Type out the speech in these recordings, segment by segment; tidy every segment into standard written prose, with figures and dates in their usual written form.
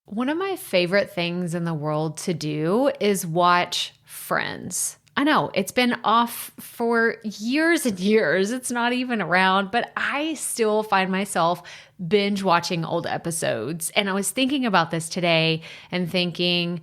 One of my favorite things in the world to do is watch Friends. I know it's been off for years and years. It's not even around, but I still find myself binge watching old episodes. And I was thinking about this today and thinking,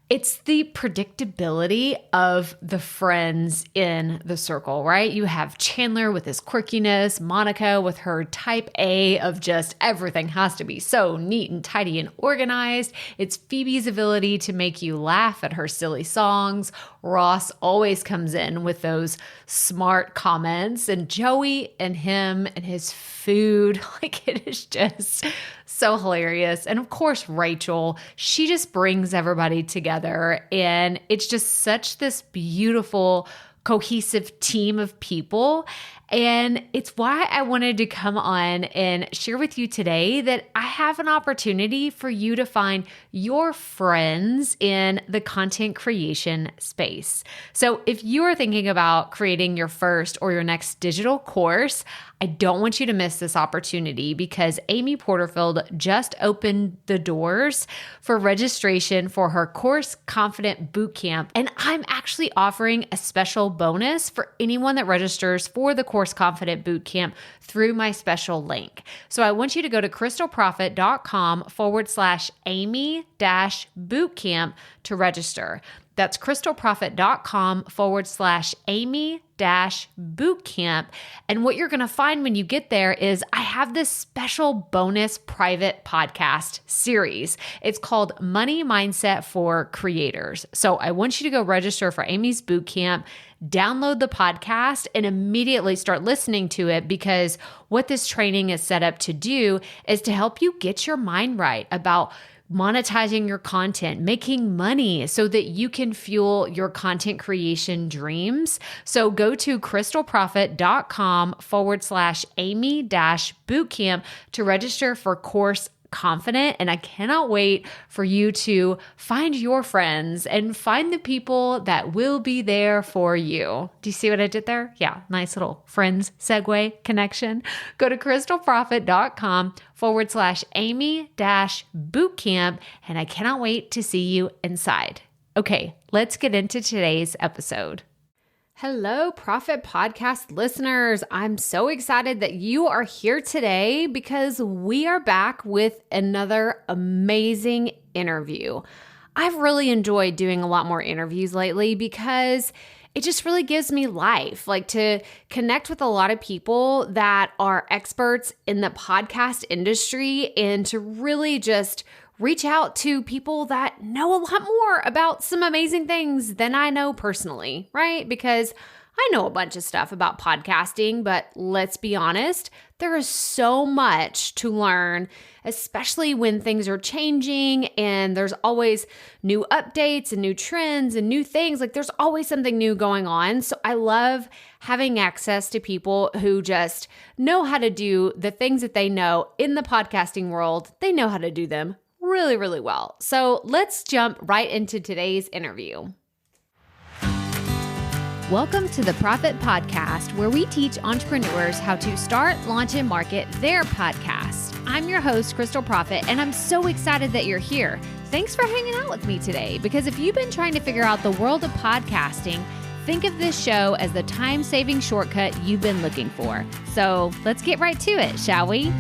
it's the predictability of the friends in the circle, right? You have Chandler with his quirkiness, Monica with her type A of just everything has to be so neat and tidy and organized. It's Phoebe's ability to make you laugh at her silly songs. Ross always comes in with those smart comments, and Joey and him and his food, like it is just so hilarious. And of course, Rachel, she just brings everybody together, and it's just such this beautiful, cohesive team of people. And it's why I wanted to come on and share with you today that I have an opportunity for you to find your friends in the content creation space. So if you are thinking about creating your first or your next digital course, I don't want you to miss this opportunity because Amy Porterfield just opened the doors for registration for her Course Confident Bootcamp. And I'm actually offering a special bonus for anyone that registers for the Course Confident Bootcamp through my special link. So I want you to go to crystalprofit.com/Amy-bootcamp to register. That's crystalprofit.com/Amy-bootcamp. And what you're going to find when you get there is I have this special bonus private podcast series. It's called Money Mindset for Creators. So I want you to go register for Amy's bootcamp, download the podcast, and immediately start listening to it, because what this training is set up to do is to help you get your mind right about monetizing your content, making money so that you can fuel your content creation dreams. So go to crystalprofit.com/Amy-bootcamp to register for Course Confident. And I cannot wait for you to find your friends and find the people that will be there for you. Do you see what I did there? Yeah, nice little friends segue connection. Go to crystalprofit.com/Amy-bootcamp. And I cannot wait to see you inside. Okay, let's get into today's episode. Hello, Profit Podcast listeners. I'm so excited that you are here today because we are back with another amazing interview. I've really enjoyed doing a lot more interviews lately because it just really gives me life, like to connect with a lot of people that are experts in the podcast industry and to really just reach out to people that know a lot more about some amazing things than I know personally, right? Because I know a bunch of stuff about podcasting, but let's be honest, there is so much to learn, especially when things are changing and there's always new updates and new trends and new things. Like there's always something new going on. So I love having access to people who just know how to do the things that they know in the podcasting world. They know how to do them really, really well. So let's jump right into today's interview. Welcome to the Profit Podcast, where we teach entrepreneurs how to start, launch, and market their podcast. I'm your host, Crystal Profit, and I'm so excited that you're here. Thanks for hanging out with me today, because if you've been trying to figure out the world of podcasting, think of this show as the time-saving shortcut you've been looking for. So let's get right to it, shall we?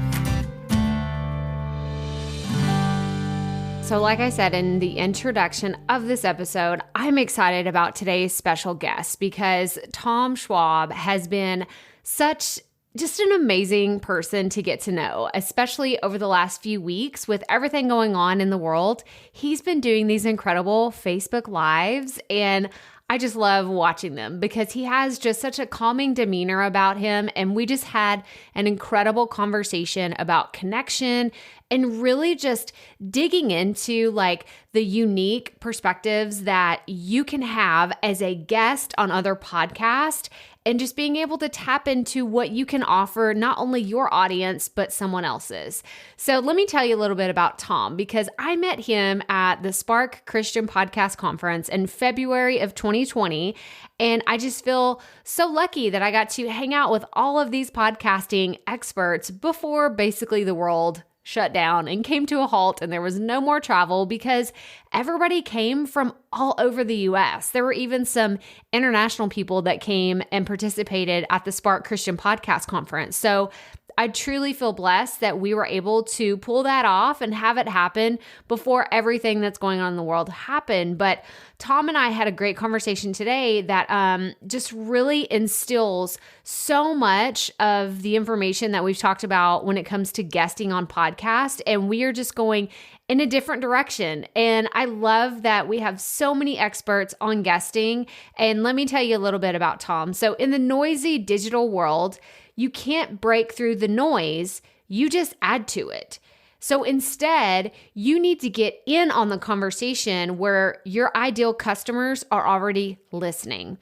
So like I said in the introduction of this episode, I'm excited about today's special guest because Tom Schwab has been just an amazing person to get to know, especially over the last few weeks with everything going on in the world. He's been doing these incredible Facebook Lives, and I just love watching them because he has just such a calming demeanor about him. And we just had an incredible conversation about connection and really just digging into like the unique perspectives that you can have as a guest on other podcasts and just being able to tap into what you can offer not only your audience, but someone else's. So let me tell you a little bit about Tom, because I met him at the Spark Christian Podcast Conference in February of 2020. And I just feel so lucky that I got to hang out with all of these podcasting experts before basically the world shut down and came to a halt, and there was no more travel because everybody came from all over the US. There were even some international people that came and participated at the Spark Christian Podcast Conference. So I truly feel blessed that we were able to pull that off and have it happen before everything that's going on in the world happened. But Tom and I had a great conversation today that just really instills so much of the information that we've talked about when it comes to guesting on podcasts. And we are just going in a different direction. And I love that we have so many experts on guesting. And let me tell you a little bit about Tom. So in the noisy digital world, you can't break through the noise, you just add to it. So instead, you need to get in on the conversation where your ideal customers are already listening.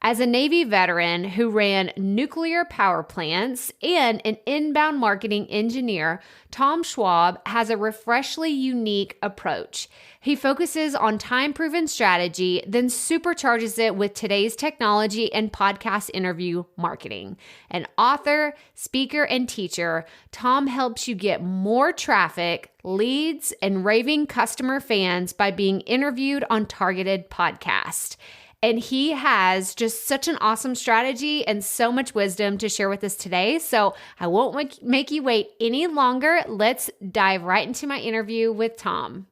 As a Navy veteran who ran nuclear power plants and an inbound marketing engineer, Tom Schwab has a refreshingly unique approach. He focuses on time-proven strategy, then supercharges it with today's technology and podcast interview marketing. An author, speaker, and teacher, Tom helps you get more traffic, leads, and raving customer fans by being interviewed on targeted podcasts. And he has just such an awesome strategy and so much wisdom to share with us today. So I won't make you wait any longer. Let's dive right into my interview with Tom.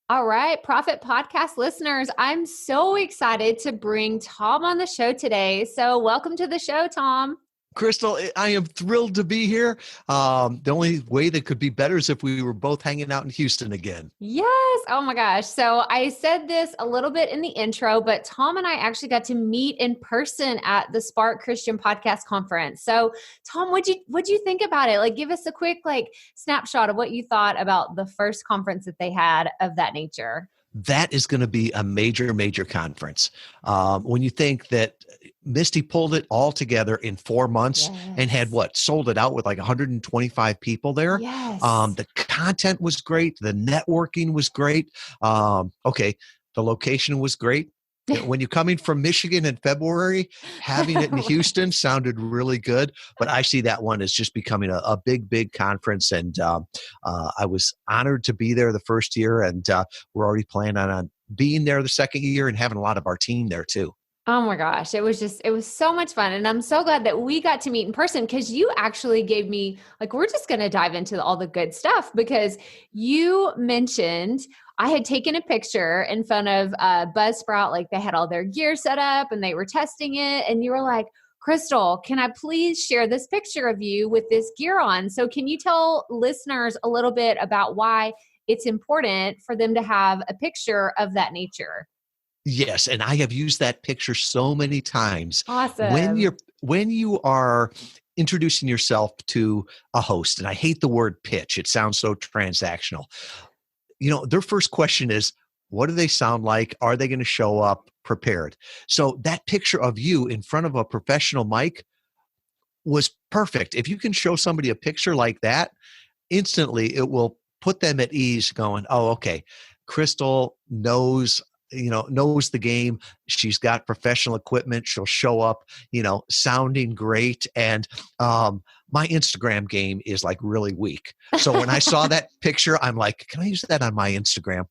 All right, Profit Podcast listeners, I'm so excited to bring Tom on the show today. So welcome to the show, Tom. Crystal, I am thrilled to be here. The only way that could be better is if we were both hanging out in Houston again. Yes. Oh my gosh. So I said this a little bit in the intro, but Tom and I actually got to meet in person at the Spark Christian Podcast Conference. So Tom, what'd you think about it? Like, give us a quick snapshot of what you thought about the first conference that they had of that nature. That is going to be a major, major conference. When you think that Misty pulled it all together in 4 months and had sold it out with 125 people there. Yes. The content was great. The networking was great. The location was great. When you're coming from Michigan in February, having it in Houston sounded really good. But I see that one as just becoming a big, big conference. And I was honored to be there the first year. And we're already planning on being there the second year and having a lot of our team there too. Oh my gosh. It was so much fun. And I'm so glad that we got to meet in person because you actually gave me, we're just going to dive into all the good stuff because you mentioned I had taken a picture in front of Buzzsprout, they had all their gear set up and they were testing it. And you were like, Crystal, can I please share this picture of you with this gear on? So can you tell listeners a little bit about why it's important for them to have a picture of that nature? Yes, and I have used that picture so many times. Awesome. When you are introducing yourself to a host, and I hate the word pitch, it sounds so transactional. Their first question is, what do they sound like? Are they going to show up prepared? So that picture of you in front of a professional mic was perfect. If you can show somebody a picture like that, instantly it will put them at ease going, oh, okay, Crystal knows the game. She's got professional equipment. She'll show up, sounding great. And my Instagram game is really weak. So when I saw that picture, I'm like, can I use that on my Instagram?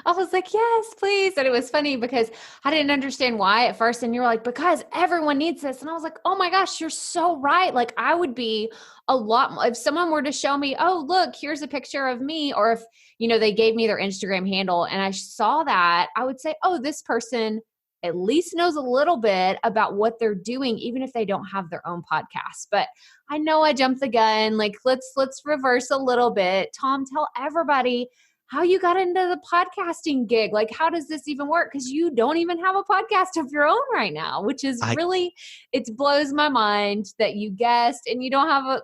I was like, yes, please. And it was funny because I didn't understand why at first. And you were like, because everyone needs this. And I was like, oh my gosh, you're so right. I would be a lot more, if someone were to show me, oh, look, here's a picture of me. Or if, they gave me their Instagram handle and I saw that, I would say, oh, this person at least knows a little bit about what they're doing, even if they don't have their own podcast. But I know I jumped the gun. Let's reverse a little bit. Tom, tell everybody how you got into the podcasting gig. How does this even work? Because you don't even have a podcast of your own right now, which is it blows my mind that you guessed and you don't have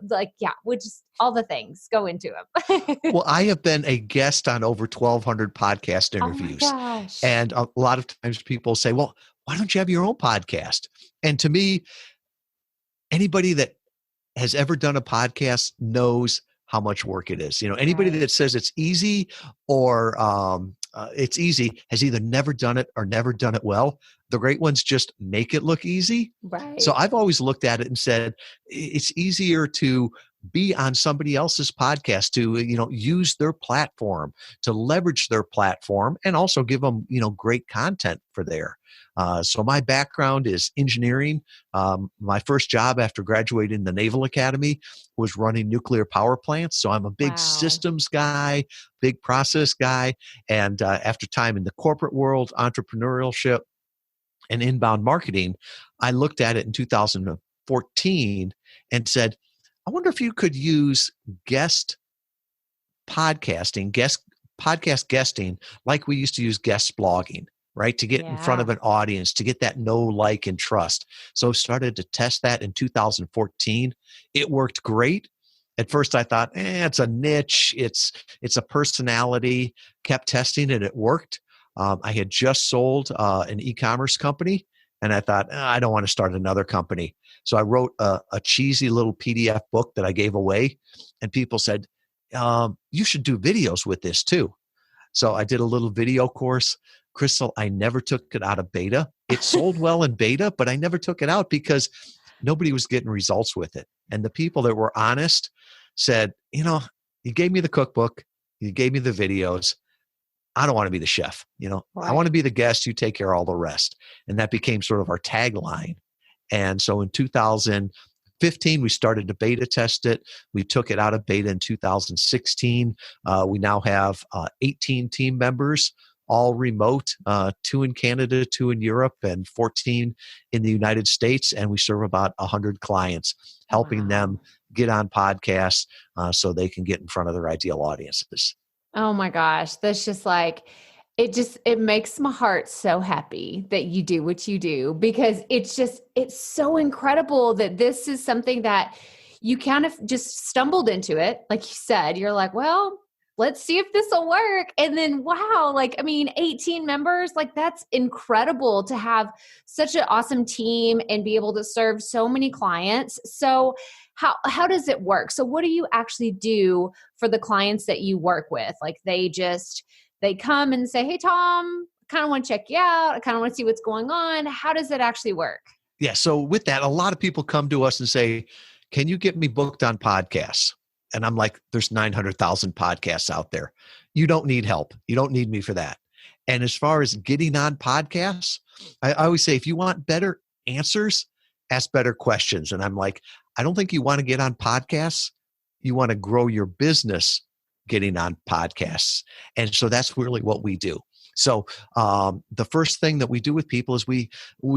which is all the things go into it. Well, I have been a guest on over 1,200 podcast interviews. Oh my gosh. And a lot of times people say, well, why don't you have your own podcast? And to me, anybody that has ever done a podcast knows how much work it is. Anybody that says it's easy or it's easy has either never done it or never done it well. The great ones just make it look easy. Right. So I've always looked at it and said, it's easier to be on somebody else's podcast, to, use their platform, to leverage their platform, and also give them, great content for there. So my background is engineering. My first job after graduating the Naval Academy was running nuclear power plants. So I'm a big Wow. systems guy, big process guy. And after time in the corporate world, entrepreneurship, and inbound marketing, I looked at it in 2014 and said, I wonder if you could use guest podcasting, guest podcast guesting, like we used to use guest blogging, right? To get in front of Yeah. an audience, to get that know, like, and trust. So I started to test that in 2014. It worked great. At first I thought, it's a niche, it's a personality. Kept testing it, it worked. I had just sold an e-commerce company, and I thought, I don't want to start another company. So I wrote a cheesy little PDF book that I gave away, and people said, you should do videos with this too. So I did a little video course. Crystal, I never took it out of beta. It sold well in beta, but I never took it out because nobody was getting results with it. And the people that were honest said, you gave me the cookbook, you gave me the videos. I don't want to be the chef. I want to Right. be the guest. You take care of all the rest. And that became sort of our tagline. And so in 2015, we started to beta test it. We took it out of beta in 2016. We now have 18 team members, all remote, 2 in Canada, 2 in Europe, and 14 in the United States. And we serve about 100 clients, helping them Wow. get on podcasts so they can get in front of their ideal audiences. Oh my gosh. That's just like, it makes my heart so happy that you do what you do, because it's so incredible that this is something that you kind of just stumbled into it. Like you said, you're like, well, let's see if this will work. And then, wow, 18 members, like that's incredible to have such an awesome team and be able to serve so many clients. So how does it work? So what do you actually do for the clients that you work with? Like they come and say, "Hey Tom, I kind of want to check you out. I kind of want to see what's going on." How does it actually work? Yeah. So with that, a lot of people come to us and say, can you get me booked on podcasts? And I'm like, there's 900,000 podcasts out there. You don't need help. You don't need me for that. And as far as getting on podcasts, I always say, if you want better answers, ask better questions. And I'm like, I don't think you want to get on podcasts. You want to grow your business getting on podcasts. And so that's really what we do. So the first thing that we do with people is we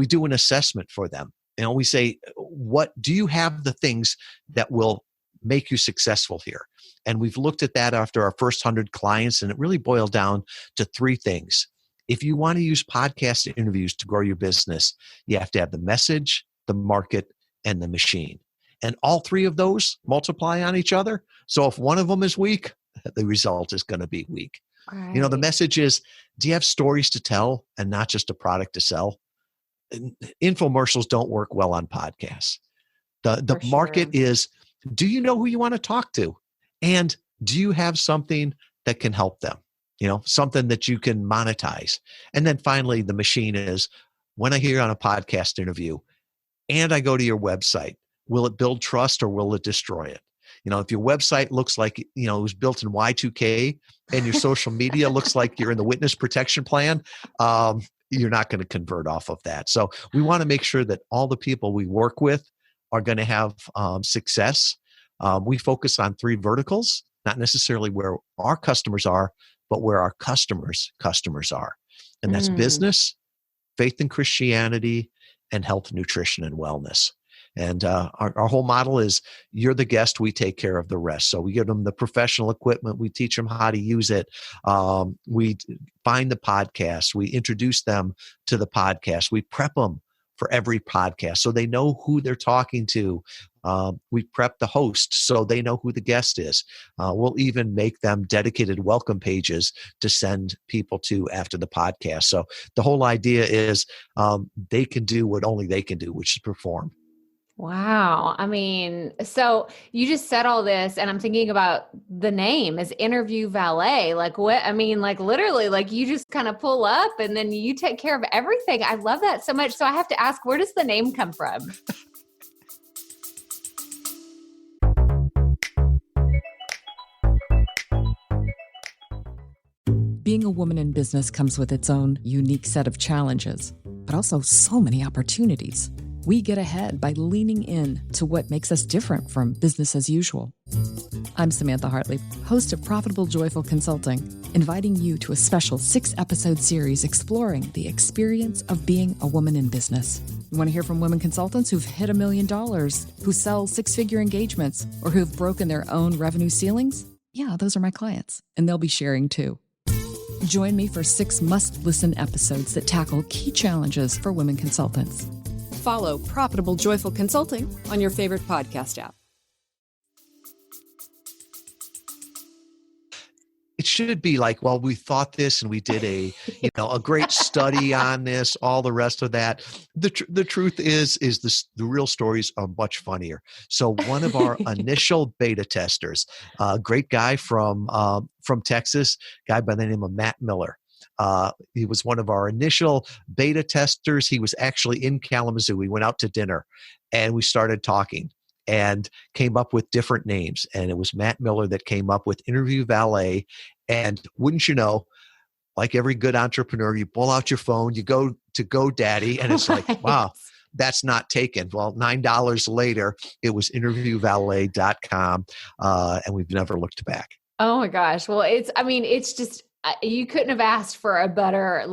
do an assessment for them. We say, what do you have the things that will make you successful here? And we've looked at that after our first 100 clients, and it really boiled down to 3 things. If you want to use podcast interviews to grow your business, you have to have the message, the market, and the machine. And all 3 of those multiply on each other. So if one of them is weak, the result is going to be weak. The Right. message is, do you have stories to tell and not just a product to sell? Infomercials don't work well on podcasts. The For market sure. is, do you know who you want to talk to? And do you have something that can help them? Something that you can monetize. And then finally, the machine is, when I hear you on a podcast interview and I go to your website, will it build trust or will it destroy it? If your website looks like, it was built in Y2K and your social media looks like you're in the witness protection plan, you're not going to convert off of that. So we want to make sure that all the people we work with are going to have success. We focus on 3 verticals, not necessarily where our customers are, but where our customers' customers are. And that's Mm. business, faith and Christianity, and health, nutrition, and wellness. And our whole model is, you're the guest, we take care of the rest. So we give them the professional equipment, we teach them how to use it. We find the podcast, we introduce them to the podcast, we prep them for every podcast so they know who they're talking to. We prep the host so they know who the guest is. We'll even make them dedicated welcome pages to send people to after the podcast. So the whole idea is they can do what only they can do, which is perform. Wow. I mean, so you just said all this, and I'm thinking about the name is Interview Valet. Like what? I mean, like literally, like you just kind of pull up and then you take care of everything. I love that so much. So I have to ask, where does the name come from? Being a woman in business comes with its own unique set of challenges, but also so many opportunities. We get ahead by leaning in to what makes us different from business as usual. I'm Samantha Hartley, host of Profitable Joyful Consulting, inviting you to a special 6-episode series exploring the experience of being a woman in business. You want to hear from women consultants who've hit $1 million, who sell 6-figure engagements, or who've broken their own revenue ceilings? Yeah, those are my clients, and they'll be sharing too. Join me for 6 must-listen episodes that tackle key challenges for women consultants. Follow Profitable Joyful Consulting on your favorite podcast app. It should be like, well, we thought this and we did a great study on this, all the rest of that. The truth is the real stories are much funnier. So one of our initial beta testers, a great guy from Texas, guy by the name of Matt Miller. He was one of our initial beta testers. He was actually in Kalamazoo. We went out to dinner and we started talking and came up with different names. And it was Matt Miller that came up with Interview Valet. And wouldn't you know, like every good entrepreneur, you pull out your phone, you go to GoDaddy, and it's like, wow, that's not taken. Well, $9 later, it was interviewvalet.com, and we've never looked back. Oh my gosh. Well, it's just, you couldn't have asked for a better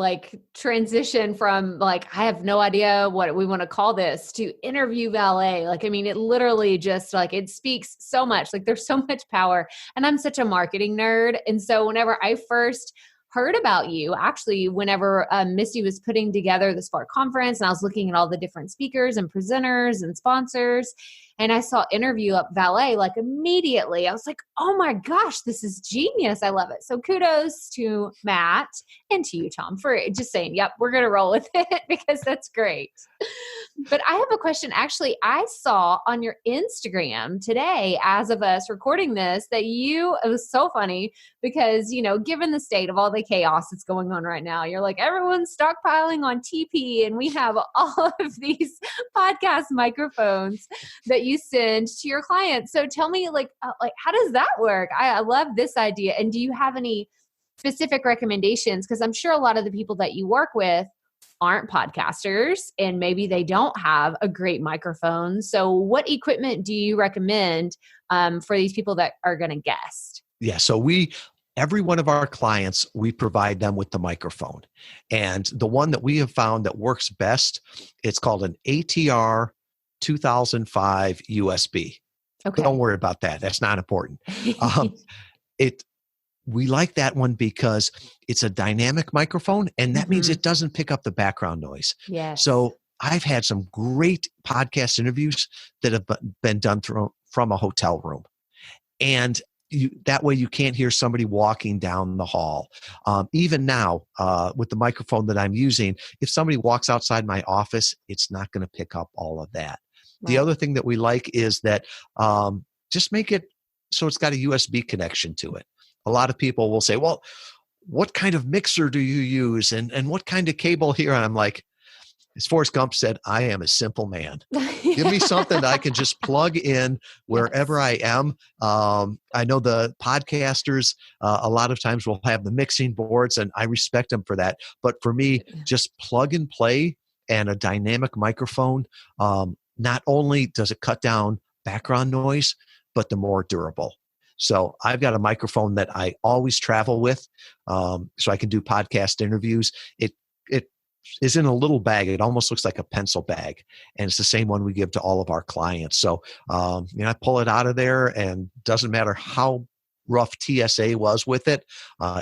transition from I have no idea what we want to call this to Interview Valet. It literally just it speaks so much. There's so much power, and I'm such a marketing nerd. And so whenever I first heard about you, actually, whenever Missy was putting together the Spark conference and I was looking at all the different speakers and presenters and sponsors, and I saw Interview Valet, immediately, I was like, oh my gosh, this is genius. I love it. So kudos to Matt and to you, Tom, for just saying, yep, we're going to roll with it because that's great. But I have a question. Actually, I saw on your Instagram today, as of us recording this, that it was so funny because, given the state of all the chaos that's going on right now, you're like, everyone's stockpiling on TP and we have all of these podcast microphones that you send to your clients. So tell me, how does that work? I love this idea. And do you have any specific recommendations? Because I'm sure a lot of the people that you work with aren't podcasters and maybe they don't have a great microphone. So what equipment do you recommend for these people that are going to guest? Yeah. So every one of our clients, we provide them with the microphone. And the one that we have found that works best, it's called an ATR 2005 USB. Okay. Don't worry about that. That's not important. We like that one because it's a dynamic microphone, and that means it doesn't pick up the background noise. Yes. So I've had some great podcast interviews that have been done from a hotel room. And that way you can't hear somebody walking down the hall. Even now, with the microphone that I'm using, if somebody walks outside my office, it's not going to pick up all of that. Right. The other thing that we like is that just make it so it's got a USB connection to it. A lot of people will say, well, what kind of mixer do you use? And what kind of cable here? And I'm like, as Forrest Gump said, I am a simple man. Give me something that I can just plug in wherever I am. I know the podcasters a lot of times will have the mixing boards, and I respect them for that. But for me, just plug and play and a dynamic microphone, not only does it cut down background noise, but the more durable. So I've got a microphone that I always travel with, so I can do podcast interviews. It is in a little bag. It almost looks like a pencil bag, and it's the same one we give to all of our clients. So I pull it out of there, and doesn't matter how rough TSA was with it,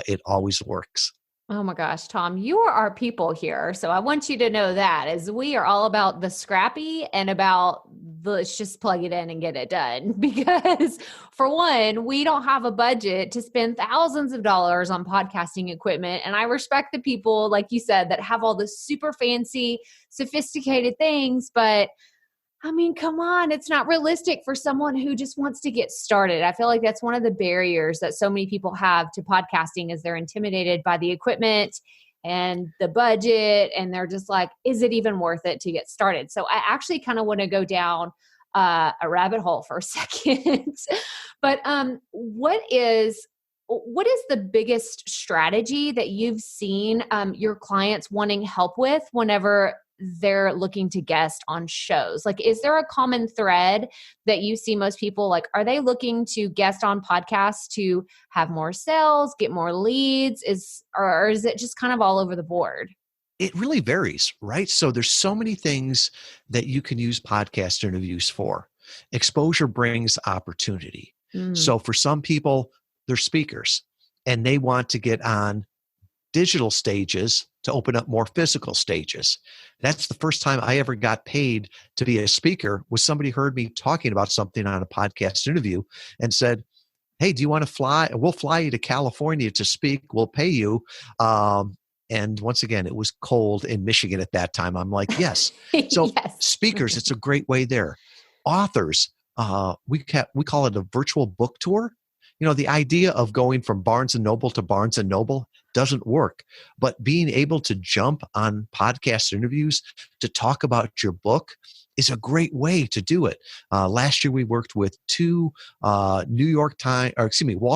it always works. Oh my gosh, Tom, you are our people here. So I want you to know that as we are all about the scrappy and about let's just plug it in and get it done. Because for one, we don't have a budget to spend thousands of dollars on podcasting equipment. And I respect the people, like you said, that have all this super fancy, sophisticated things, but come on, it's not realistic for someone who just wants to get started. I feel like that's one of the barriers that so many people have to podcasting is they're intimidated by the equipment and the budget, and they're just like, is it even worth it to get started? So I actually kind of want to go down a rabbit hole for a second. But what is what is the biggest strategy that you've seen your clients wanting help with whenever they're looking to guest on shows? Like, is there a common thread that you see most people, like, are they looking to guest on podcasts to have more sales, get more leads, or is it just kind of all over the board? It really varies, right? So there's so many things that you can use podcast interviews for. Exposure brings opportunity. Mm, So for some people, they're speakers and they want to get on digital stages to open up more physical stages. That's the first time I ever got paid to be a speaker, was somebody heard me talking about something on a podcast interview and said, "Hey, do you want to fly? We'll fly you to California to speak. We'll pay you." And once again, it was cold in Michigan at that time. I'm like, yes. So yes. speakers, it's a great way there. Authors, we call it a virtual book tour. The idea of going from Barnes and Noble to Barnes and Noble doesn't work, but being able to jump on podcast interviews to talk about your book is a great way to do it. Last year, we worked with two Wall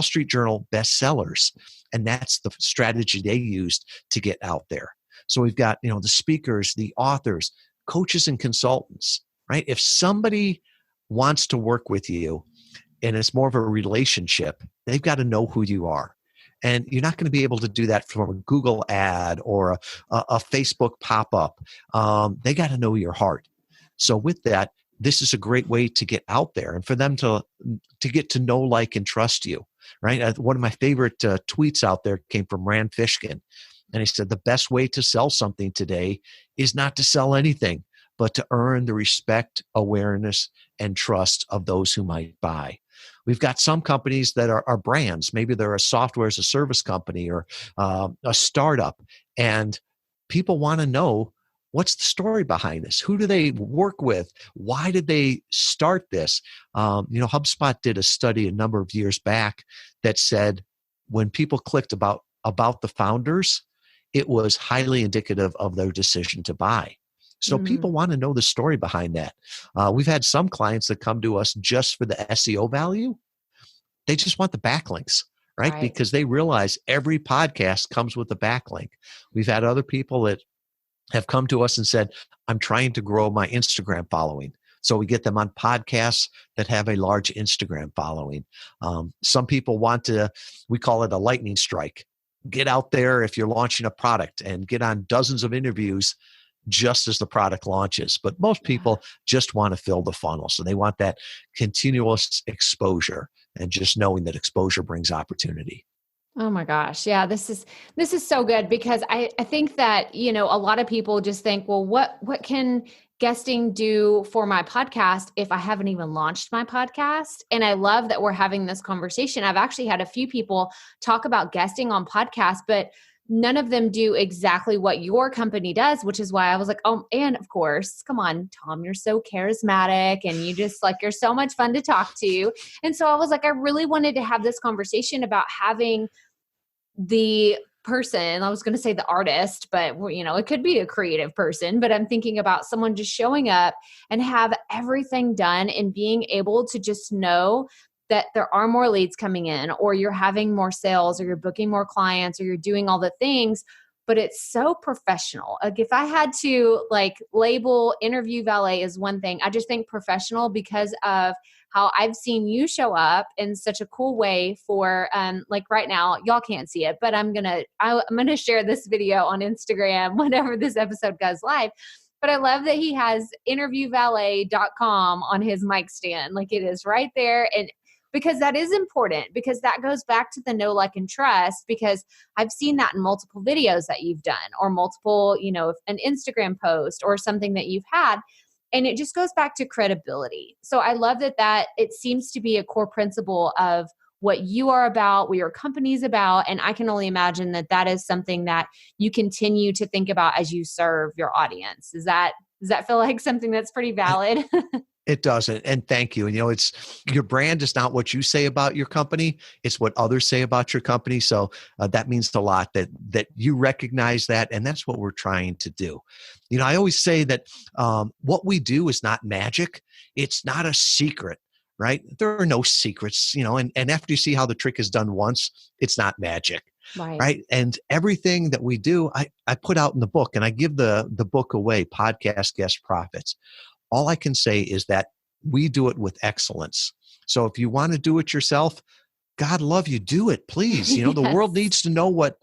Street Journal bestsellers, and that's the strategy they used to get out there. So we've got, the speakers, the authors, coaches, and consultants, right? If somebody wants to work with you and it's more of a relationship, they've got to know who you are. And you're not going to be able to do that from a Google ad or a Facebook pop-up. They got to know your heart. So with that, this is a great way to get out there and for them to get to know, like, and trust you, right? One of my favorite tweets out there came from Rand Fishkin. And he said, the best way to sell something today is not to sell anything, but to earn the respect, awareness, and trust of those who might buy. We've got some companies that are brands. Maybe they're a software as a service company or a startup. And people want to know, what's the story behind this? Who do they work with? Why did they start this? HubSpot did a study a number of years back that said when people clicked about the founders, it was highly indicative of their decision to buy. So people want to know the story behind that. We've had some clients that come to us just for the SEO value. They just want the backlinks, right? Because they realize every podcast comes with a backlink. We've had other people that have come to us and said, I'm trying to grow my Instagram following. So we get them on podcasts that have a large Instagram following. Some people we call it a lightning strike. Get out there if you're launching a product and get on dozens of interviews just as the product launches. But most people just want to fill the funnel. So they want that continuous exposure and just knowing that exposure brings opportunity. Oh my gosh. Yeah, this is so good because I think that, a lot of people just think, well, what can guesting do for my podcast if I haven't even launched my podcast? And I love that we're having this conversation. I've actually had a few people talk about guesting on podcasts, but none of them do exactly what your company does, which is why I was like, oh, and of course, come on, Tom, you're so charismatic and you're so much fun to talk to. And so I was like, I really wanted to have this conversation about having the person, I was going to say the artist, but it could be a creative person, but I'm thinking about someone just showing up and have everything done and being able to just know that there are more leads coming in, or you're having more sales, or you're booking more clients, or you're doing all the things, but it's so professional. Like if I had to label Interview Valet as one thing, I just think professional because of how I've seen you show up in such a cool way for, right now, y'all can't see it, but I'm going to share this video on Instagram whenever this episode goes live. But I love that he has interviewvalet.com on his mic stand. Like it is right there. And because that is important, because that goes back to the know, like, and trust, because I've seen that in multiple videos that you've done or multiple, an Instagram post or something that you've had. And it just goes back to credibility. So I love that it seems to be a core principle of what you are about, what your company's about. And I can only imagine that is something that you continue to think about as you serve your audience. Does that feel like something that's pretty valid? It doesn't. And thank you. And it's your brand is not what you say about your company. It's what others say about your company. So that means a lot that you recognize that. And that's what we're trying to do. I always say that what we do is not magic. It's not a secret, right? There are no secrets, and after you see how the trick is done once, it's not magic. Right. And everything that we do, I put out in the book, and I give the book away, Podcast Guest Profits. All I can say is that we do it with excellence. So if you want to do it yourself, God love you, do it, please. Yes. The world needs to know what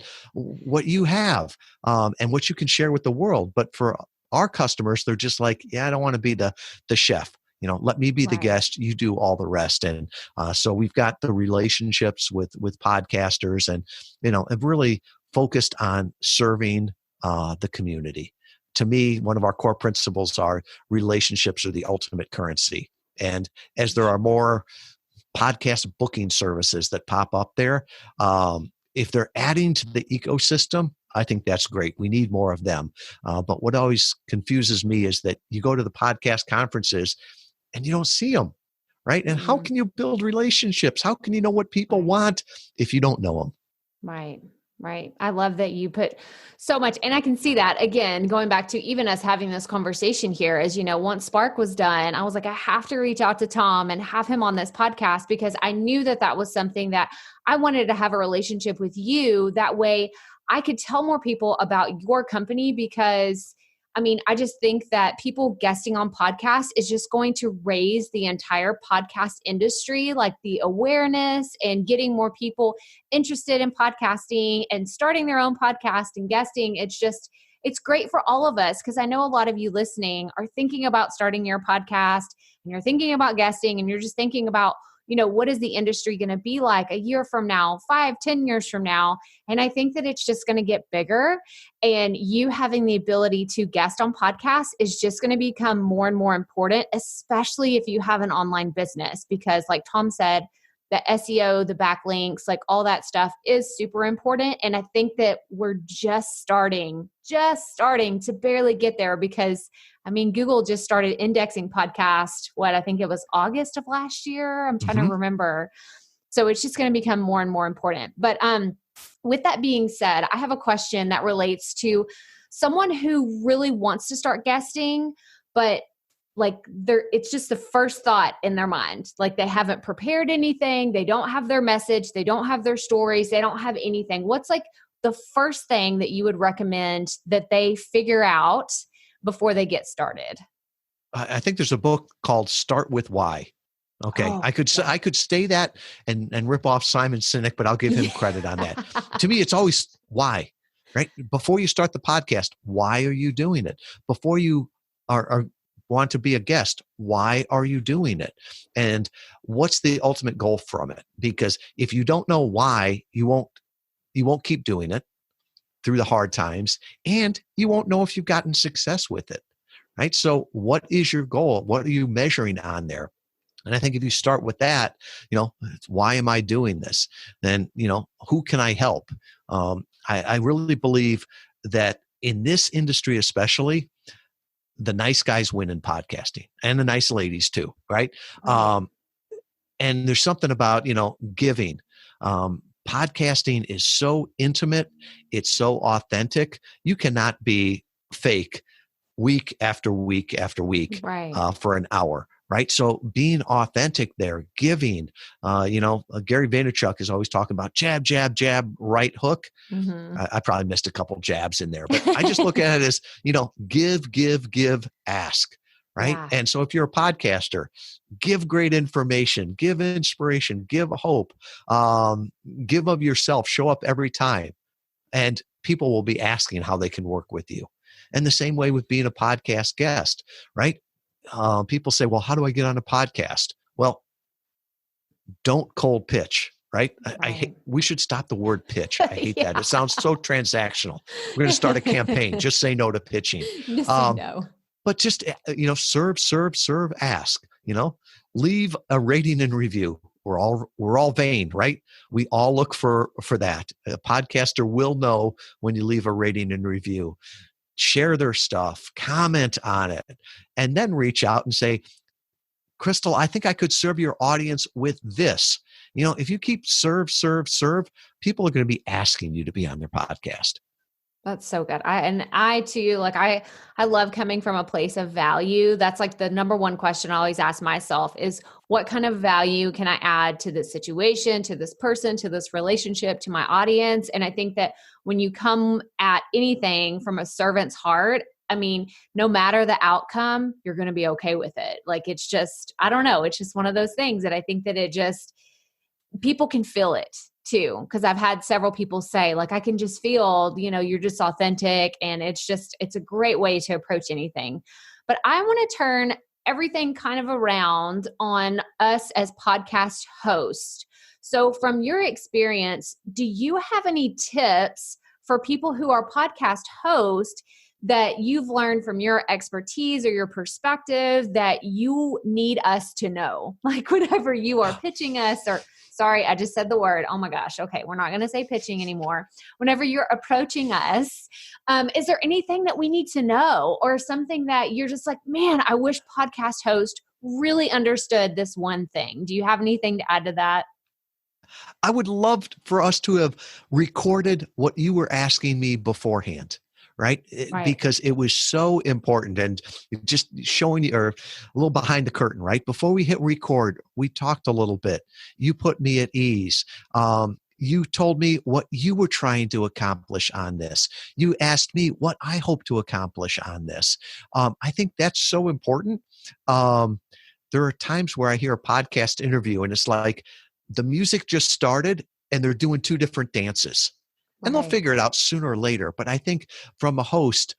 you have, and what you can share with the world. But for our customers, they're just like, yeah, I don't want to be the chef. Let me be the guest. You do all the rest. And so we've got the relationships with podcasters, and have really focused on serving the community. To me, one of our core principles are relationships are the ultimate currency. And as there are more podcast booking services that pop up there, if they're adding to the ecosystem, I think that's great. We need more of them. But what always confuses me is that you go to the podcast conferences and you don't see them, right? And how can you build relationships? How can you know what people want if you don't know them? Right. Right. I love that you put so much, and I can see that again, going back to even us having this conversation here, as once Spark was done, I was like, I have to reach out to Tom and have him on this podcast, because I knew that was something that I wanted to have a relationship with you. That way I could tell more people about your company, because I just think that people guesting on podcasts is just going to raise the entire podcast industry, like the awareness and getting more people interested in podcasting and starting their own podcast and guesting. It's great for all of us, because I know a lot of you listening are thinking about starting your podcast, and you're thinking about guesting, and you're just thinking about, what is the industry going to be like a year from now, 5-10 years from now? And I think that it's just going to get bigger, and you having the ability to guest on podcasts is just going to become more and more important, especially if you have an online business, because like Tom said, the SEO, the backlinks, like all that stuff is super important. And I think that we're just starting to barely get there, because Google just started indexing podcast. I think it was August of last year. I'm trying to remember. So it's just going to become more and more important. But with that being said, I have a question that relates to someone who really wants to start guesting, but it's just the first thought in their mind. Like they haven't prepared anything. They don't have their message. They don't have their stories. They don't have anything. What's the first thing that you would recommend that they figure out before they get started? I think there's a book called Start With Why. Okay. I could say that and rip off Simon Sinek, but I'll give him credit on that. To me, it's always why, right? Before you start the podcast, why are you doing it? Before you are want to be a guest, why are you doing it? And what's the ultimate goal from it? Because if you don't know why, you won't keep doing it through the hard times, and you won't know if you've gotten success with it, right? So what is your goal? What are you measuring on there? And I think if you start with that, why am I doing this? Then, who can I help? I really believe that in this industry, especially, the nice guys win in podcasting, and the nice ladies too, right? And there's something about, giving. Podcasting is so intimate. It's so authentic. You cannot be fake week after week after week for an hour, right? So being authentic there, giving, Gary Vaynerchuk is always talking about jab, jab, jab, right hook. I probably missed a couple jabs in there, but I just look at it as, give, ask, right? Yeah. And so if you're a podcaster, give great information, give inspiration, give hope, give of yourself, show up every time. And people will be asking how they can work with you. And the same way with being a podcast guest, right? People say, well, how do I get on a podcast? Well, don't cold pitch, right? We should stop the word pitch. I hate that. It sounds so transactional. We're going to start a campaign. Just say no to pitching. Just say no. But just, serve, ask, leave a rating and review. We're all vain, right? We all look for that. A podcaster will know when you leave a rating and review. Share their stuff, comment on it, and then reach out and say, Crystal, I think I could serve your audience with this. If you keep serve, people are going to be asking you to be on their podcast. That's so good. I too, like I love coming from a place of value. That's like the number one question I always ask myself is what kind of value can I add to this situation, to this person, to this relationship, to my audience? And I think that when you come at anything from a servant's heart, I mean, no matter the outcome, you're going to be okay with it. Like it's just, I don't know, it's just one of those things that I think that it just people can feel it too. Cause I've had several people say, like, I can just feel, you're just authentic. And it's a great way to approach anything. But I want to turn everything kind of around on us as podcast hosts. So from your experience, do you have any tips for people who are podcast hosts that you've learned from your expertise or your perspective that you need us to know? Like whenever you are pitching us or sorry, I just said the word. Oh my gosh. Okay. We're not going to say pitching anymore. Whenever you're approaching us, is there anything that we need to know or something that you're just like, man, I wish podcast host really understood this one thing? Do you have anything to add to that? I would love for us to have recorded what you were asking me beforehand. Right? Because it was so important and just showing you or a little behind the curtain, right? Before we hit record, we talked a little bit. You put me at ease. You told me what you were trying to accomplish on this. You asked me what I hope to accomplish on this. I think that's so important. There are times where I hear a podcast interview and it's like the music just started and they're doing two different dances. And they'll figure it out sooner or later. But I think from a host,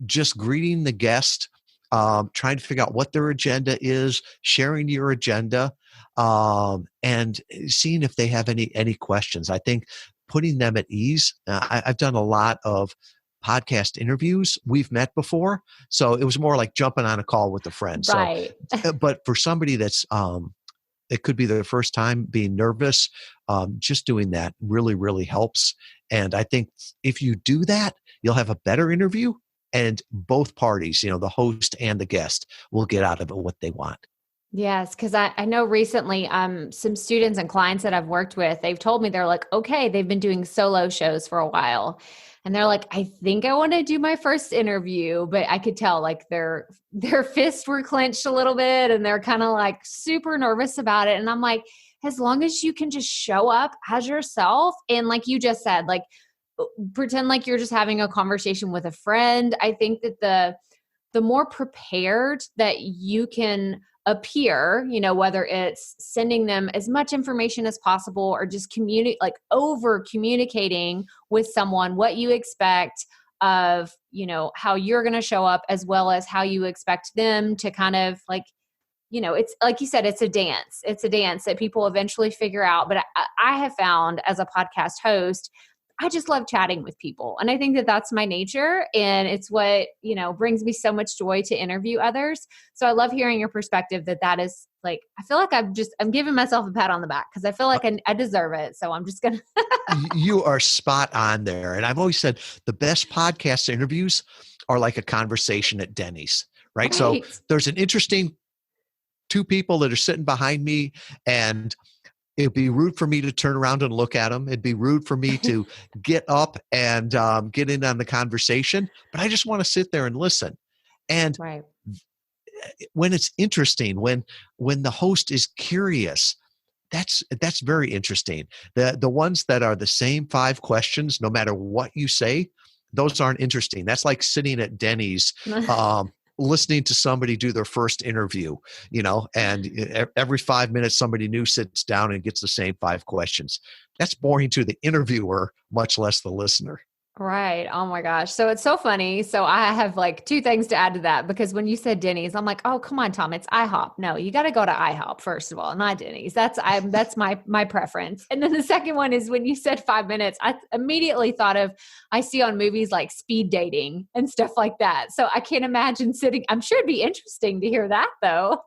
just greeting the guest, trying to figure out what their agenda is, sharing your agenda, and seeing if they have any questions. I think putting them at ease. I've done a lot of podcast interviews. We've met before. So it was more like jumping on a call with a friend. Right. So, but for somebody that's it could be their first time being nervous. Just doing that really, really helps. And I think if you do that, you'll have a better interview and both parties, the host and the guest will get out of it what they want. Yes, because I know recently some students and clients that I've worked with, they've told me they're like, okay, they've been doing solo shows for a while. And they're like, I think I want to do my first interview, but I could tell like their fists were clenched a little bit and they're kind of like super nervous about it. And I'm like, as long as you can just show up as yourself and like you just said, like pretend like you're just having a conversation with a friend. I think that the more prepared that you can appear, whether it's sending them as much information as possible or just over communicating with someone what you expect of, how you're going to show up as well as how you expect them to kind of like, it's like you said, it's a dance. It's a dance that people eventually figure out. But I have found as a podcast host, I just love chatting with people. And I think that that's my nature. And it's what, brings me so much joy to interview others. So I love hearing your perspective that is like, I feel like I'm giving myself a pat on the back because I feel like I deserve it. So I'm just going to. You are spot on there. And I've always said the best podcast interviews are like a conversation at Denny's, right? So there's an interesting two people that are sitting behind me and it'd be rude for me to turn around and look at them. It'd be rude for me to get up and get in on the conversation, but I just want to sit there and listen. And when it's interesting, when the host is curious, that's very interesting. The ones that are the same 5 questions, no matter what you say, those aren't interesting. That's like sitting at Denny's, listening to somebody do their first interview, and every 5 minutes somebody new sits down and gets the same 5 questions. That's boring to the interviewer, much less the listener. Right. Oh my gosh. So it's so funny. So I have like 2 things to add to that because when you said Denny's, I'm like, oh, come on, Tom, it's IHOP. No, you got to go to IHOP first of all, not Denny's. That's my preference. And then the second one is when you said 5 minutes, I immediately thought of, I see on movies like speed dating and stuff like that. So I can't imagine sitting, I'm sure it'd be interesting to hear that though.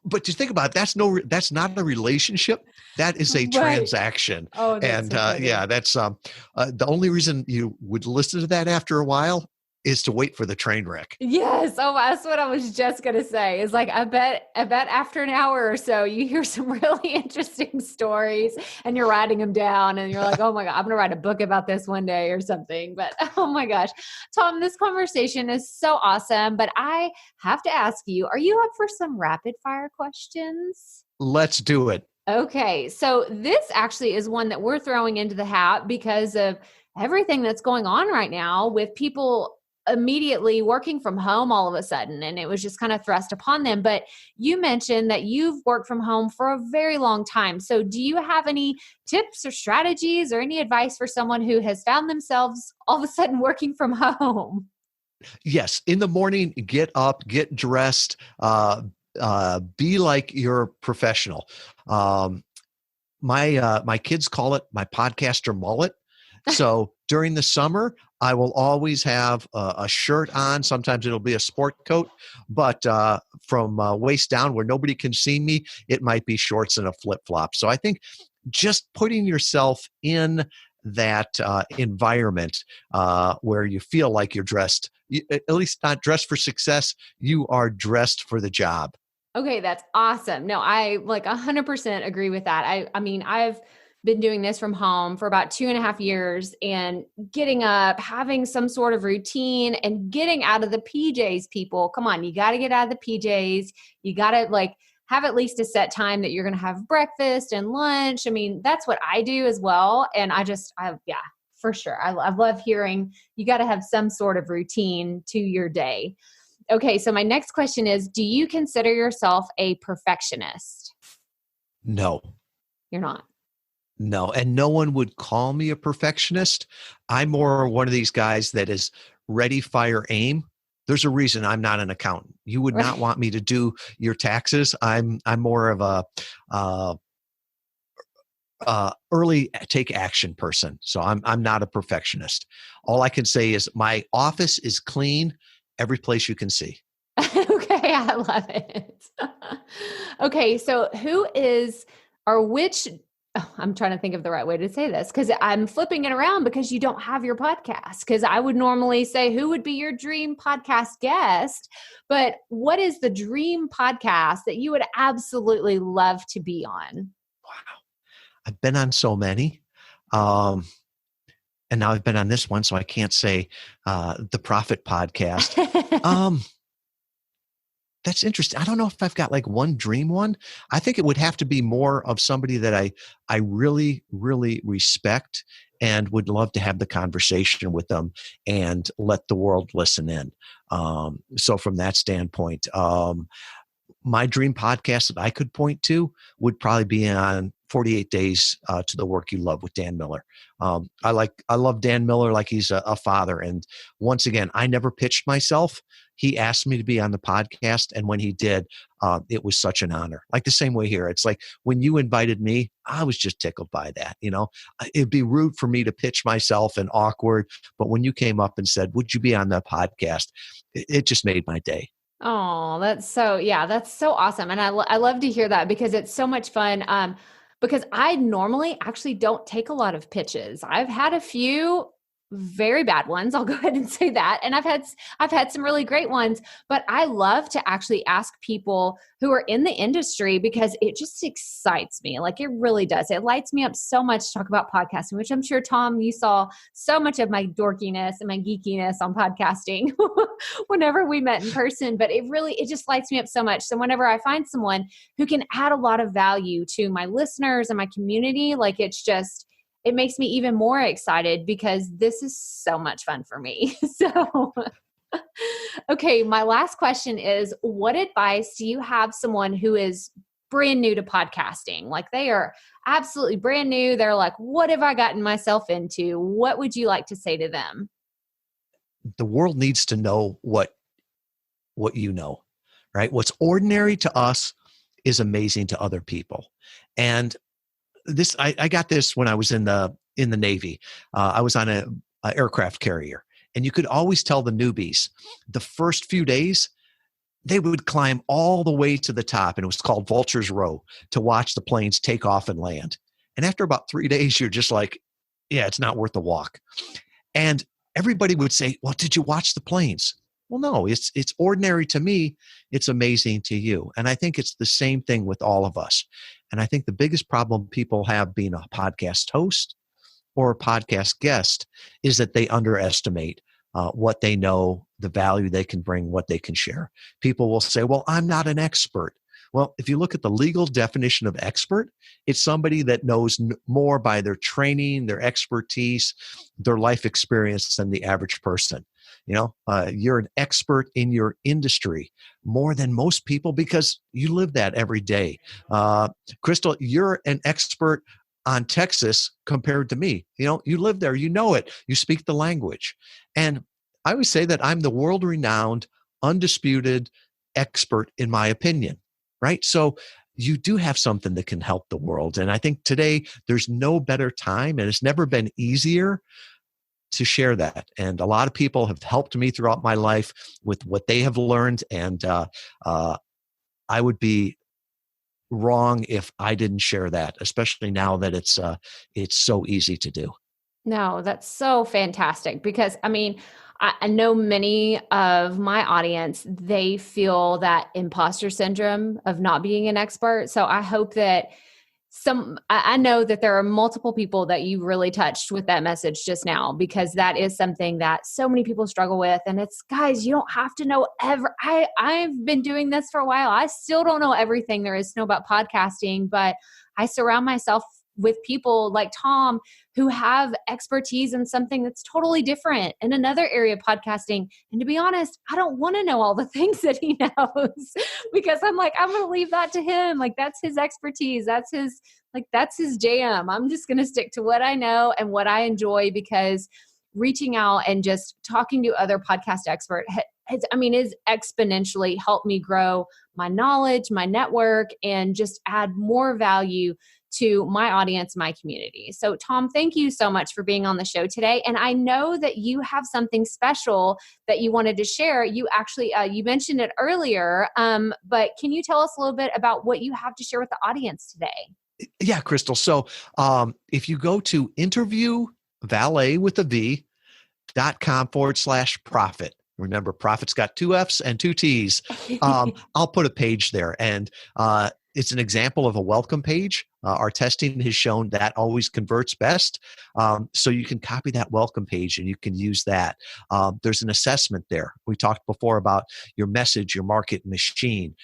But to think about it, that's not a relationship. That is a transaction. Oh, that's and that's the only reason you would listen to that after a while is to wait for the train wreck. Yes. Oh, that's what I was just going to say. Is like, I bet after an hour or so, you hear some really interesting stories and you're writing them down and you're like, oh my God, I'm going to write a book about this one day or something. But oh my gosh, Tom, this conversation is so awesome. But I have to ask you, are you up for some rapid fire questions? Let's do it. Okay. So this actually is one that we're throwing into the hat because of everything that's going on right now with people immediately working from home all of a sudden. And it was just kind of thrust upon them. But you mentioned that you've worked from home for a very long time. So do you have any tips or strategies or any advice for someone who has found themselves all of a sudden working from home? Yes. In the morning, get up, get dressed, be like you're professional. My kids call it my podcaster mullet. So during the summer, I will always have a shirt on. Sometimes it'll be a sport coat, but from waist down where nobody can see me, it might be shorts and a flip flop. So I think just putting yourself in that environment where you feel like you're dressed, at least not dressed for success, you are dressed for the job. Okay, that's awesome. No, I like 100% agree with that. I mean, I've been doing this from home for about 2.5 years and getting up, having some sort of routine and getting out of the PJs, people. Come on, you got to get out of the PJs. You got to like have at least a set time that you're going to have breakfast and lunch. I mean, that's what I do as well. And yeah, for sure. I love hearing you got to have some sort of routine to your day. Okay, so my next question is, do you consider yourself a perfectionist? No. You're not. No, and no one would call me a perfectionist. I'm more one of these guys that is ready, fire, aim. There's a reason I'm not an accountant. You would not want me to do your taxes. I'm more of a early take action person. So I'm not a perfectionist. All I can say is my office is clean every place you can see. Okay, I love it. Okay, so who is or which I'm trying to think of the right way to say this because I'm flipping it around because you don't have your podcast. Because I would normally say, who would be your dream podcast guest? But what is the dream podcast that you would absolutely love to be on? Wow. I've been on so many. And now I've been on this one, so I can't say the Profit podcast. That's interesting. I don't know if I've got like one dream one. I think it would have to be more of somebody that I really, really respect and would love to have the conversation with them and let the world listen in. So from that standpoint, my dream podcast that I could point to would probably be on 48 Days to the Work You Love with Dan Miller. I love Dan Miller like he's a father. And once again, I never pitched myself. He asked me to be on the podcast. And when he did, it was such an honor. Like the same way here. It's like when you invited me, I was just tickled by that. You know, it'd be rude for me to pitch myself and awkward. But when you came up and said, would you be on the podcast? It just made my day. Oh, that's so awesome. And I love to hear that because it's so much fun. Because I normally actually don't take a lot of pitches. I've had a few very bad ones. I'll go ahead and say that. And I've had some really great ones, but I love to actually ask people who are in the industry because it just excites me. Like it really does. It lights me up so much to talk about podcasting, which I'm sure, Tom, you saw so much of my dorkiness and my geekiness on podcasting whenever we met in person, but it just lights me up so much. So whenever I find someone who can add a lot of value to my listeners and my community, like it makes me even more excited because this is so much fun for me. So, okay, my last question is, what advice do you have someone who is brand new to podcasting? Like they are absolutely brand new. They're like, what have I gotten myself into? What would you like to say to them? The world needs to know what you know, right? What's ordinary to us is amazing to other people. And I got this when I was in the Navy. I was on a aircraft carrier, and you could always tell the newbies the first few days they would climb all the way to the top, and it was called Vulture's Row, to watch the planes take off and land. And after about 3 days, you're just like, yeah, it's not worth the walk. And everybody would say, well, did you watch the planes? Well, no, it's ordinary to me. It's amazing to you. And I think it's the same thing with all of us. And I think the biggest problem people have being a podcast host or a podcast guest is that they underestimate what they know, the value they can bring, what they can share. People will say, well, I'm not an expert. Well, if you look at the legal definition of expert, it's somebody that knows more by their training, their expertise, their life experience than the average person. You're an expert in your industry more than most people because you live that every day. Crystal, you're an expert on Texas compared to me. You live there, you know it, you speak the language. And I would say that I'm the world-renowned, undisputed expert in my opinion, right? So you do have something that can help the world. And I think today there's no better time, and it's never been easier to share that. And a lot of people have helped me throughout my life with what they have learned. And I would be wrong if I didn't share that, especially now that it's so easy to do. No, that's so fantastic because I know many of my audience, they feel that imposter syndrome of not being an expert. So I hope that I know that there are multiple people that you really touched with that message just now, because that is something that so many people struggle with. And it's, guys, you don't have to know I've been doing this for a while. I still don't know everything there is to know about podcasting, but I surround myself with people like Tom who have expertise in something that's totally different in another area of podcasting. And to be honest, I don't want to know all the things that he knows because I'm like, I'm going to leave that to him. Like, that's his expertise. That's his jam. I'm just going to stick to what I know and what I enjoy, because reaching out and just talking to other podcast experts has exponentially helped me grow my knowledge, my network, and just add more value to my audience, my community. So Tom, thank you so much for being on the show today. And I know that you have something special that you wanted to share. You actually, you mentioned it earlier, but can you tell us a little bit about what you have to share with the audience today? Yeah, Crystal. So if you go to interviewvalet with a v.com/profit, remember, profit's got 2 F's and 2 T's. I'll put a page there, and it's an example of a welcome page. Our testing has shown that always converts best. So you can copy that welcome page and you can use that. There's an assessment there. We talked before about your message, your market machine.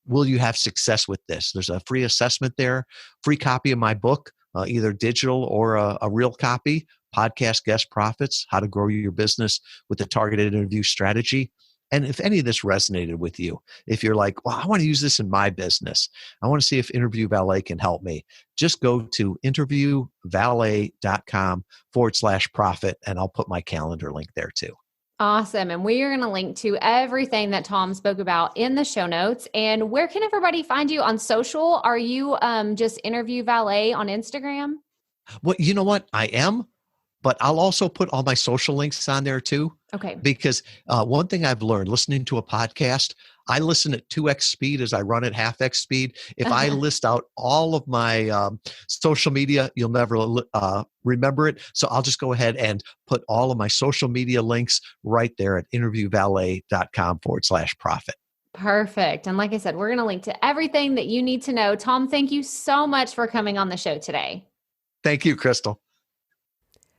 Will you have success with this? There's a free assessment there, free copy of my book, either digital or a real copy, Podcast Guest Profits, How to Grow Your Business with a Targeted Interview Strategy. And if any of this resonated with you, if you're like, well, I want to use this in my business, I want to see if Interview Valet can help me, just go to interviewvalet.com/profit, and I'll put my calendar link there too. Awesome. And we are going to link to everything that Tom spoke about in the show notes. And where can everybody find you on social? Are you just Interview Valet on Instagram? Well, you know what? I am. But I'll also put all my social links on there too. Okay. Because one thing I've learned listening to a podcast, I listen at 2x speed as I run at half x speed. If I list out all of my social media, you'll never remember it. So I'll just go ahead and put all of my social media links right there at interviewvalet.com/profit. Perfect. And like I said, we're going to link to everything that you need to know. Tom, thank you so much for coming on the show today. Thank you, Crystal.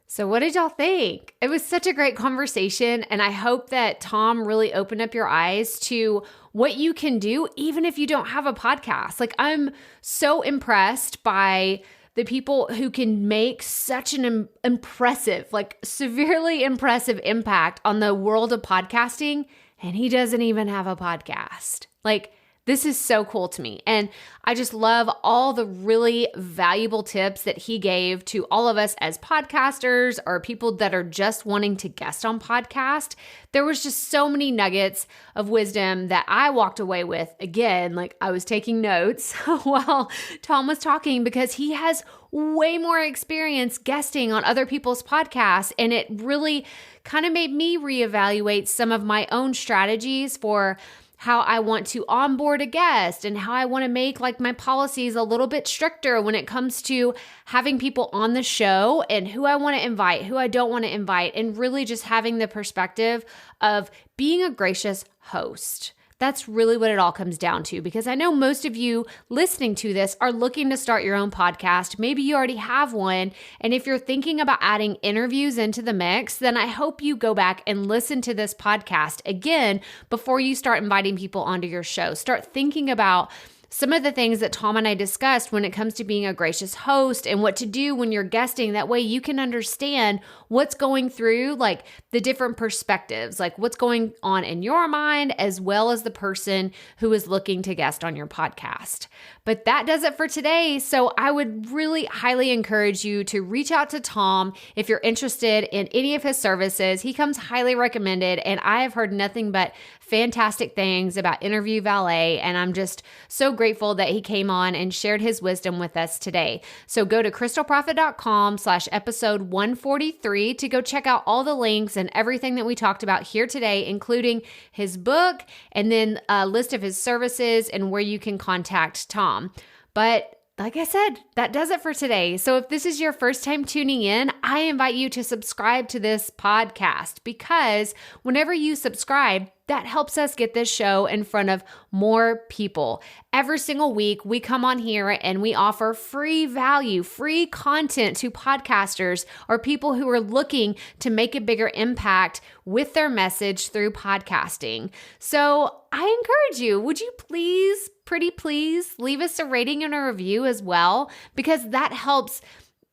So what did y'all think? It was such a great conversation, and I hope that Tom really opened up your eyes to what you can do even if you don't have a podcast. Like, I'm so impressed by the people who can make such an impressive, like severely impressive impact on the world of podcasting, and he doesn't even have a podcast. Like, this is so cool to me. And I just love all the really valuable tips that he gave to all of us as podcasters or people that are just wanting to guest on podcast. There was just so many nuggets of wisdom that I walked away with. Again, like I was taking notes while Tom was talking, because he has way more experience guesting on other people's podcasts. And it really kind of made me reevaluate some of my own strategies for how I want to onboard a guest and how I want to make like my policies a little bit stricter when it comes to having people on the show and who I want to invite, who I don't want to invite, and really just having the perspective of being a gracious host. That's really what it all comes down to, because I know most of you listening to this are looking to start your own podcast. Maybe you already have one. And if you're thinking about adding interviews into the mix, then I hope you go back and listen to this podcast again before you start inviting people onto your show. Start thinking about some of the things that Tom and I discussed when it comes to being a gracious host and what to do when you're guesting. That way you can understand what's going through, like the different perspectives, like what's going on in your mind, as well as the person who is looking to guest on your podcast. But that does it for today. So I would really highly encourage you to reach out to Tom if you're interested in any of his services. He comes highly recommended, and I have heard nothing but fantastic things about Interview Valet, and I'm just so grateful that he came on and shared his wisdom with us today. So go to crystalprofit.com/episode 143 to go check out all the links and everything that we talked about here today, including his book and then a list of his services and where you can contact Tom. But like I said, that does it for today. So if this is your first time tuning in, I invite you to subscribe to this podcast, because whenever you subscribe, that helps us get this show in front of more people. Every single week, we come on here and we offer free value, free content to podcasters or people who are looking to make a bigger impact with their message through podcasting. So I encourage you, would you please, pretty please, leave us a rating and a review as well, because that helps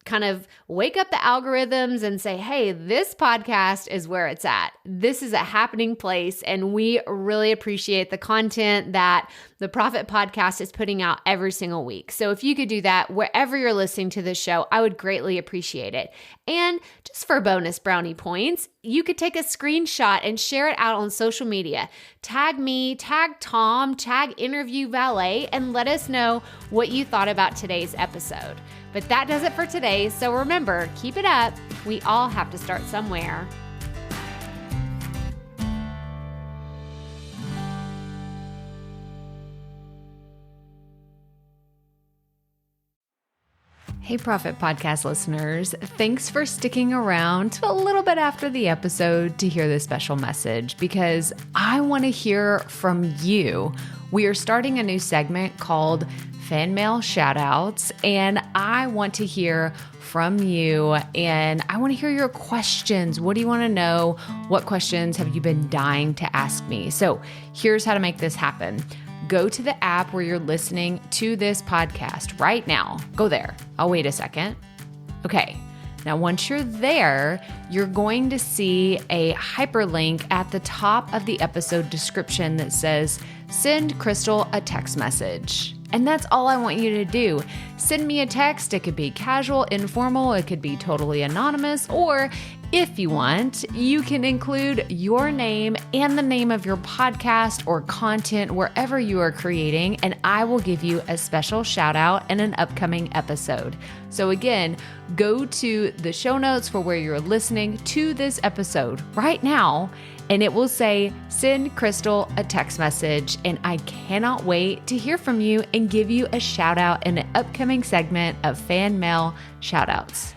kind of wake up the algorithms and say, hey, this podcast is where it's at. This is a happening place. And we really appreciate the content that the Profit Podcast is putting out every single week. So if you could do that wherever you're listening to this show, I would greatly appreciate it. And just for bonus brownie points, you could take a screenshot and share it out on social media. Tag me, tag Tom, tag Interview Valet, and let us know what you thought about today's episode. But that does it for today. So remember, keep it up. We all have to start somewhere. Hey, Profit Podcast listeners. Thanks for sticking around to a little bit after the episode to hear this special message, because I want to hear from you. We are starting a new segment called Fan Mail Shoutouts, and I want to hear from you, and I want to hear your questions. What do you want to know? What questions have you been dying to ask me? So here's how to make this happen. Go to the app where you're listening to this podcast right now. Go there. I'll wait a second. Okay. Now, once you're there, you're going to see a hyperlink at the top of the episode description that says, send Crystal a text message. And that's all I want you to do. Send me a text. It could be casual, informal. It could be totally anonymous. Or if you want, you can include your name and the name of your podcast or content wherever you are creating, and I will give you a special shout out in an upcoming episode. So again, go to the show notes for where you're listening to this episode right now, and it will say, send Crystal a text message. And I cannot wait to hear from you and give you a shout out in an upcoming segment of Fan Mail Shoutouts.